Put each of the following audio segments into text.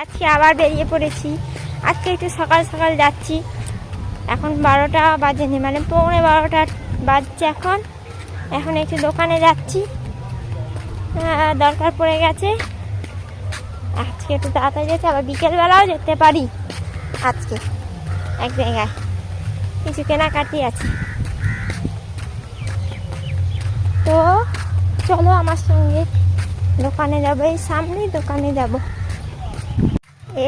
আজকে আবার বেরিয়ে পড়েছি। আজকে একটু সকাল সকাল যাচ্ছি। এখন 12টা বাজেনি, মানে 12:15 বাজছে। এখন একটু দোকানে যাচ্ছি, দরকার পড়ে গেছে। আজকে একটু তাড়াতাড়ি যেতে, আবার বিকেলবেলাও যেতে পারি। আজকে এক জায়গায় কিছু কেনাকাটি আছে, তো চলো আমার সঙ্গে দোকানে যাবো। এই সামনেই দোকানে যাব।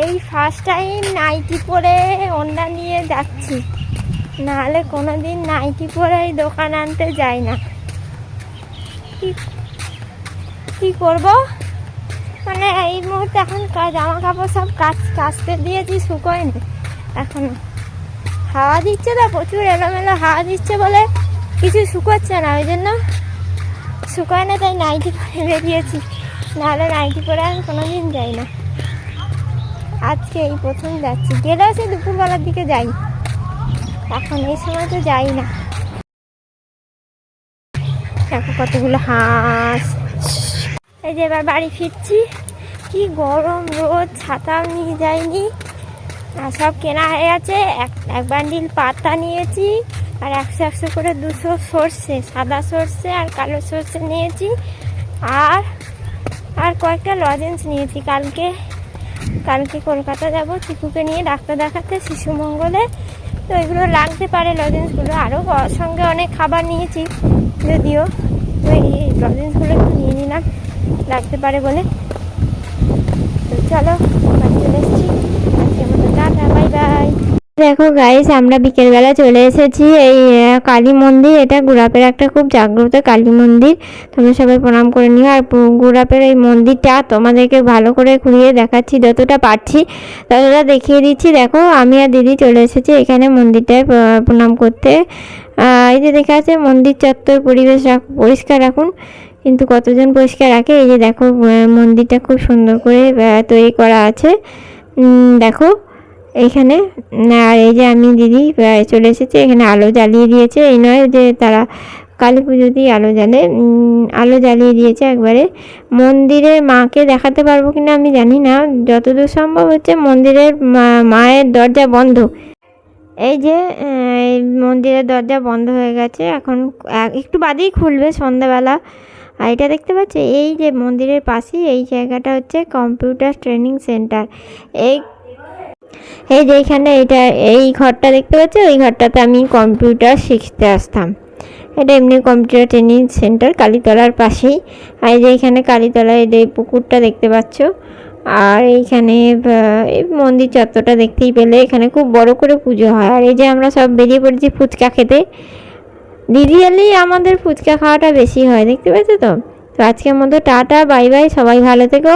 এই ফার্স্ট টাইম নাইটি পরে ওড়না নিয়ে যাচ্ছি, নাহলে কোনোদিন নাইটি পরে এই দোকান আনতে যাই না। কি করব, মানে এই মুহূর্তে এখন জামা কাপড় সব কাচতে দিয়েছি, শুকোয়নি এখনো। হাওয়া দিচ্ছে তো, প্রচুর এলোমেলো হাওয়া দিচ্ছে বলে কিছু শুকোচ্ছে না, ওই জন্য শুকোয় না, তাই নাইটি পরে বেরিয়েছি। নাহলে নাইটি পরে আমি কোনোদিন যাই না। আজকে এই প্রথম যাচ্ছি, গেলেও সে দুপুরবেলার দিকে যাই, এখন এই সময় তো যাই না। দেখো কতগুলো হাঁস। এই যে এবার বাড়ি ফিরছি। কি গরম রোদ, ছাতাও নিয়ে যাইনি। আর সব কেনা হয়ে গেছে। এক বান্ডিল পাতা নিয়েছি, আর 100 করে 200 সর্ষে, সাদা সর্ষে আর কালো সর্ষে নিয়েছি। আর কয়েকটা লজেন্স নিয়েছি। কালকে কলকাতা যাব চিকুকে নিয়ে ডাক্তার দেখাতে, শিশু মঙ্গলে। তো এগুলো লাগতে পারে লজেন্সগুলো। আরও সঙ্গে অনেক খাবার নিয়েছি যদিও, তো এই লজেন্সগুলো একটু নিয়ে নিলাম, লাগতে পারে বলে। তো চলো বাড়ি চলে এসেছি। আজকের মতো টাটা, বাই বাই। দেখো গাইস, আমরা বিকেলবেলা চলে এসেছি এই কালী মন্দির। এটা গুড়াপের একটা খুব জাগ্রত কালী মন্দির, তোমরা সবাই প্রণাম করে নিও। আর গুড়াপের এই মন্দিরটা তোমাদেরকে ভালো করে ঘুরিয়ে দেখাচ্ছি, যতটা পারছি ততটা দেখিয়ে দিচ্ছি। দেখো আমি আর দিদি চলে এসেছি এখানে মন্দিরটায় প্রণাম করতে। এই যে দেখা আছে মন্দির চত্বর পরিবেশ পরিষ্কার রাখুন, কিন্তু কতজন পরিষ্কার রাখে। এই যে দেখো মন্দিরটা খুব সুন্দর করে তৈরি করা আছে, দেখো এইখানে। আর এই যে আমি দিদি চলে এসেছি, এখানে আলো জ্বালিয়ে দিয়েছে। এই নয় যে তারা কালী পুজো দিয়ে আলো জ্বালিয়ে দিয়েছে একবারে। মন্দিরের মাকে দেখাতে পারবো কিনা আমি জানি না, যতদূর সম্ভব হচ্ছে মন্দিরের মায়ের দরজা বন্ধ। এই যে মন্দিরের দরজা বন্ধ হয়ে গেছে, এখন একটু বাদেই খুলবে সন্ধ্যাবেলা। আর এটা দেখতে পাচ্ছি, এই যে মন্দিরের পাশেই এই জায়গাটা হচ্ছে কম্পিউটার ট্রেনিং সেন্টার। এই যে এখানে এই ঘরটা দেখতে পাচ্ছি, ওই ঘরটাতে আমি কম্পিউটার শিখতে আসতাম। এটা এমনি কম্পিউটার ট্রেনিং সেন্টার, কালীতলার পাশেই। আর এই যে এখানে কালীতলায় এই পুকুরটা দেখতে পাচ্ছ। আর এইখানে এই মন্দির চত্বরটা দেখতেই পেলে, এখানে খুব বড় করে পুজো হয়। আর এই যে আমরা সব বেরিয়ে পড়েছি ফুচকা খেতে। দিদি এলেই আমাদের ফুচকা খাওয়াটা বেশি হয়, দেখতে পেয়েছো তো। আজকের মতো টাটা, বাই বাই, সবাই ভালো থেকো।